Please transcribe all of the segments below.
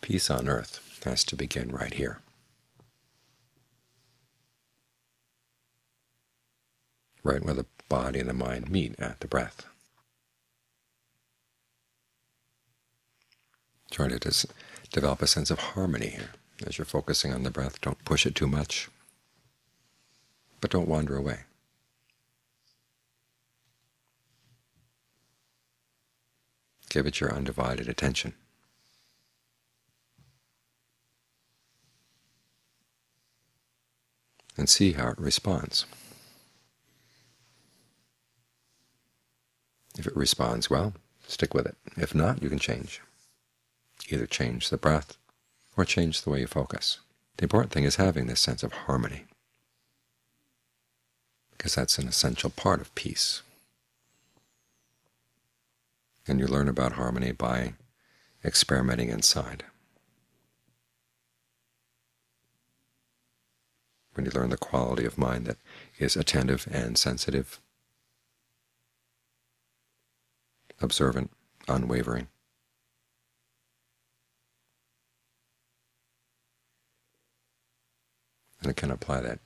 Peace on earth has to begin right here. Right where the body and the mind meet at the breath. Try to develop a sense of harmony here. As you're focusing on the breath, don't push it too much, but don't wander away. Give it your undivided attention. And see how it responds. If it responds well, stick with it. If not, you can change. Either change the breath or change the way you focus. The important thing is having this sense of harmony, because that's an essential part of peace. And you learn about harmony by experimenting inside. When you learn the quality of mind that is attentive and sensitive, observant, unwavering, and it can apply that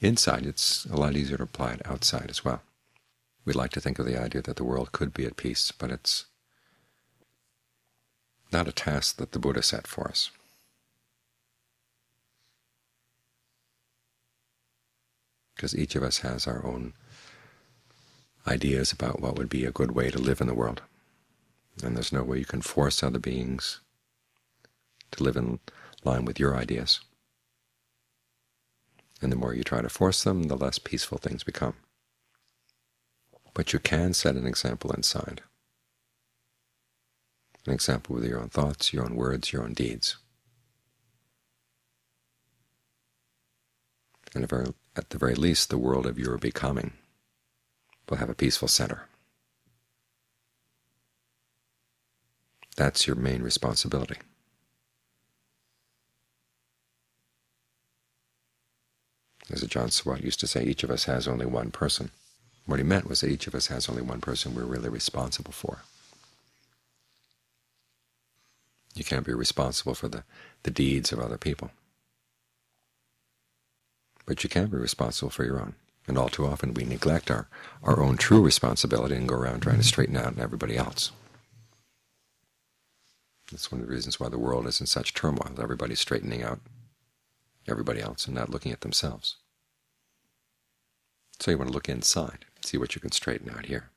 inside. It's a lot easier to apply it outside as well. We like to think of the idea that the world could be at peace, but it's not a task that the Buddha set for us. Because each of us has our own ideas about what would be a good way to live in the world. And there's no way you can force other beings to live in line with your ideas. And the more you try to force them, the less peaceful things become. But you can set an example inside, an example with your own thoughts, your own words, your own deeds. And at the very least, the world of your becoming will have a peaceful center. That's your main responsibility. As Ajaan Suwat used to say, each of us has only one person. What he meant was that each of us has only one person we're really responsible for. You can't be responsible for the deeds of other people, but you can be responsible for your own. And all too often we neglect our own true responsibility and go around trying to straighten out everybody else. That's one of the reasons why the world is in such turmoil. Everybody's straightening out everybody else and not looking at themselves. So you want to look inside, see what you can straighten out here.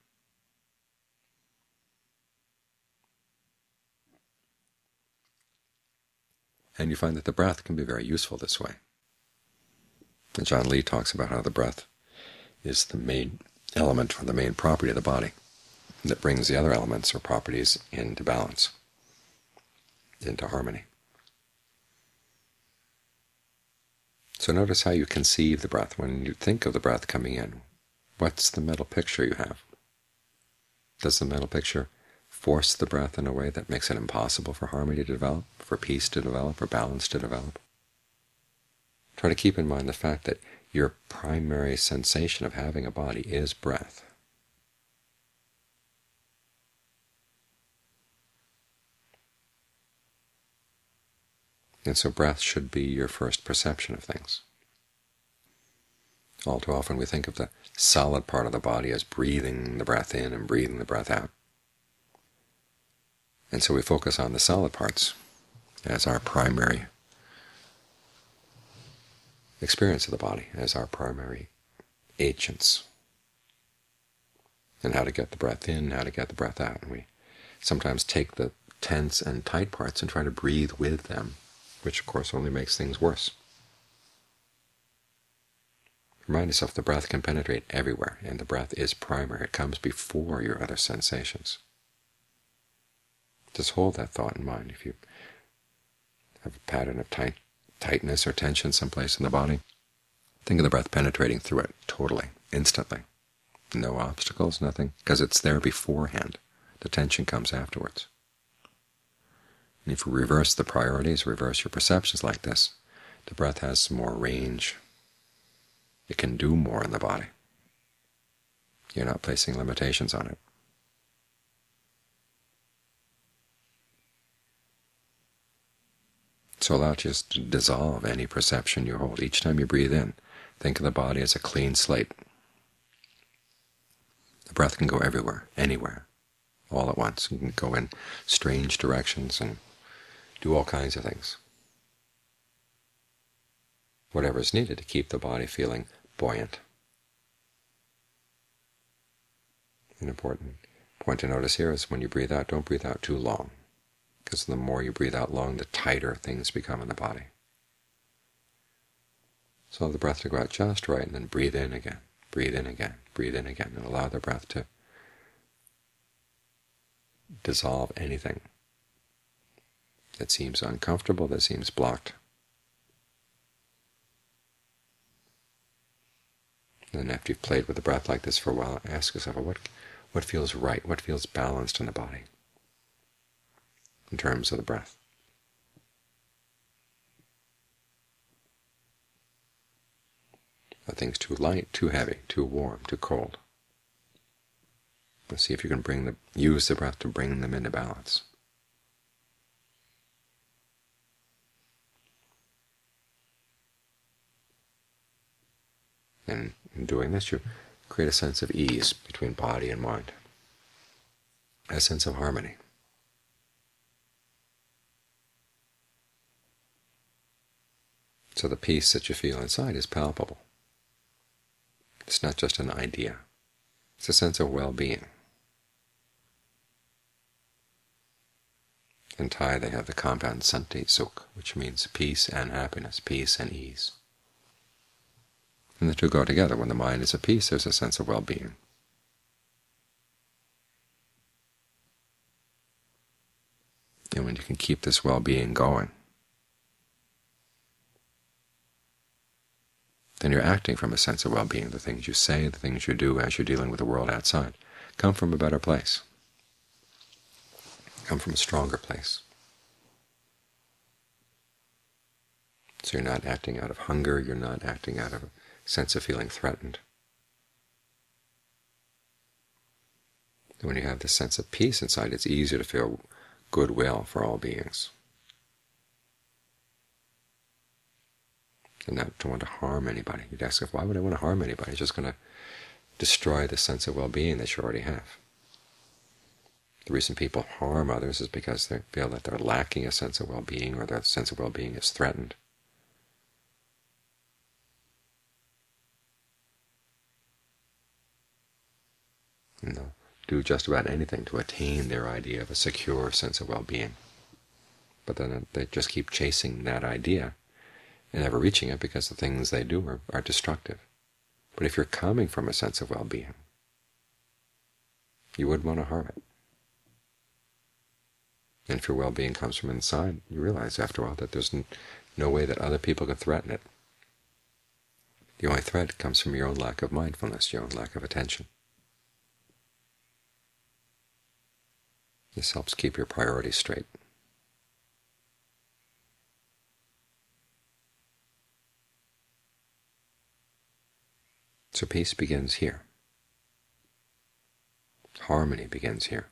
And you find that the breath can be very useful this way. And John Lee talks about how the breath is the main element or the main property of the body that brings the other elements or properties into balance, into harmony. So notice how you conceive the breath. When you think of the breath coming in, what's the mental picture you have? Does the mental picture force the breath in a way that makes it impossible for harmony to develop, for peace to develop, for balance to develop? Try to keep in mind the fact that your primary sensation of having a body is breath. And so breath should be your first perception of things. All too often we think of the solid part of the body as breathing the breath in and breathing the breath out. And so we focus on the solid parts as our primary experience of the body, as our primary agents, and how to get the breath in, how to get the breath out. And we sometimes take the tense and tight parts and try to breathe with them, which of course only makes things worse. Remind yourself the breath can penetrate everywhere, and the breath is primary. It comes before your other sensations. Just hold that thought in mind. If you have a pattern of tightness or tension someplace in the body, think of the breath penetrating through it totally, instantly. No obstacles, nothing, because it's there beforehand. The tension comes afterwards. And if you reverse the priorities, reverse your perceptions like this, the breath has more range. It can do more in the body. You're not placing limitations on it. So allow it just to dissolve any perception you hold. Each time you breathe in, think of the body as a clean slate. The breath can go everywhere, anywhere, all at once. You can go in strange directions and do all kinds of things. Whatever is needed to keep the body feeling buoyant. An important point to notice here is when you breathe out, don't breathe out too long, because the more you breathe out long, the tighter things become in the body. So allow the breath to go out just right, and then breathe in again, breathe in again, breathe in again, and allow the breath to dissolve anything that seems uncomfortable, that seems blocked. And then after you've played with the breath like this for a while, ask yourself, what feels right, what feels balanced in the body in terms of the breath? Are things too light, too heavy, too warm, too cold? Let's see if you can use the breath to bring them into balance. And in doing this, you create a sense of ease between body and mind, a sense of harmony. So the peace that you feel inside is palpable. It's not just an idea. It's a sense of well-being. In Thai they have the compound Santi Sukh, which means peace and happiness, peace and ease. And the two go together. When the mind is at peace, there's a sense of well-being. And when you can keep this well-being going, then you're acting from a sense of well-being. The things you say, the things you do as you're dealing with the world outside, come from a better place, come from a stronger place. So you're not acting out of hunger, you're not acting out of a sense of feeling threatened. And when you have this sense of peace inside, it's easier to feel goodwill for all beings, and not to want to harm anybody. You'd ask, why would I want to harm anybody? It's just going to destroy the sense of well-being that you already have. The reason people harm others is because they feel that they're lacking a sense of well-being, or their sense of well-being is threatened. And they'll do just about anything to attain their idea of a secure sense of well-being. But then they just keep chasing that idea and never reaching it, because the things they do are destructive. But if you're coming from a sense of well-being, you wouldn't want to harm it. And if your well-being comes from inside, you realize after a while that there's no way that other people can threaten it. The only threat comes from your own lack of mindfulness, your own lack of attention. This helps keep your priorities straight. So peace begins here. Harmony begins here.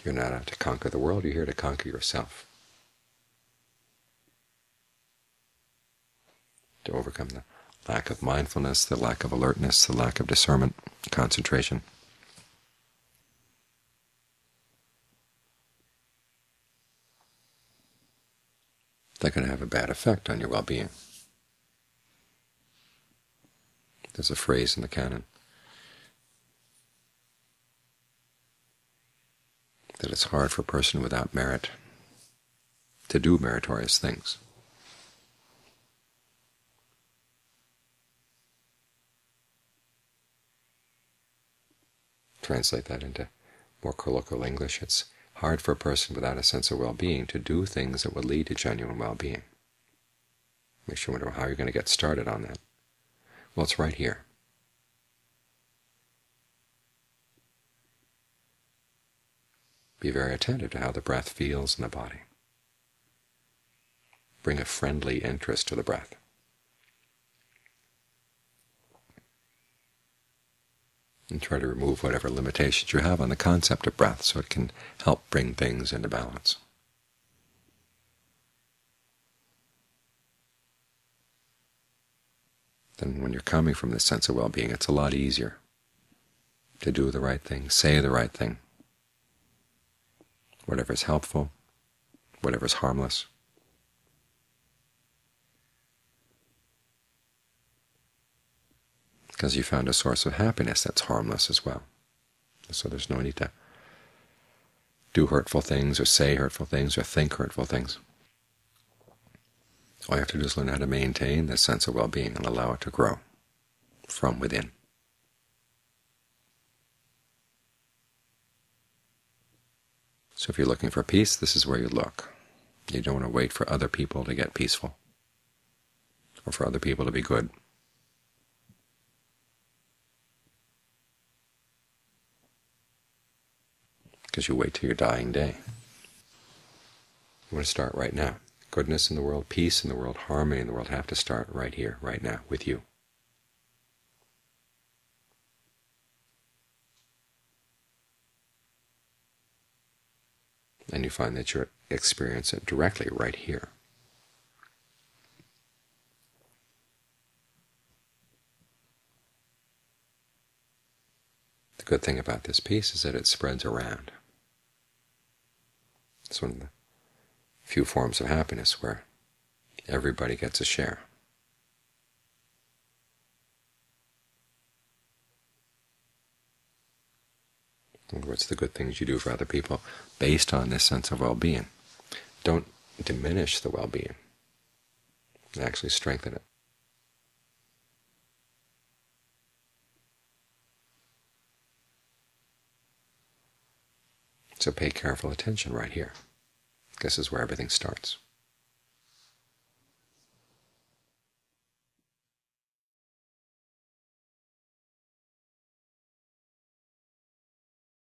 You're not out to conquer the world, you're here to conquer yourself, to overcome the lack of mindfulness, the lack of alertness, the lack of discernment, concentration. That can have a bad effect on your well-being. There's a phrase in the canon that it's hard for a person without merit to do meritorious things. Translate that into more colloquial English. It's hard for a person without a sense of well-being to do things that would lead to genuine well-being. Makes you wonder how you're going to get started on that. Well, it's right here. Be very attentive to how the breath feels in the body. Bring a friendly interest to the breath. and try to remove whatever limitations you have on the concept of breath so it can help bring things into balance. Then when you're coming from this sense of well-being, it's a lot easier to do the right thing, say the right thing, whatever is helpful, whatever is harmless. Because you found a source of happiness that's harmless as well. So there's no need to do hurtful things or say hurtful things or think hurtful things. All you have to do is learn how to maintain this sense of well-being and allow it to grow from within. So if you're looking for peace, this is where you look. You don't want to wait for other people to get peaceful or for other people to be good. Because you wait till your dying day. You want to start right now. Goodness in the world, peace in the world, harmony in the world have to start right here, right now, with you. And you find that you experience it directly right here. The good thing about this peace is that it spreads around. It's one of the few forms of happiness where everybody gets a share. In other words, the good things you do for other people based on this sense of well-being don't diminish the well-being. They actually strengthen it. So pay careful attention right here. This is where everything starts.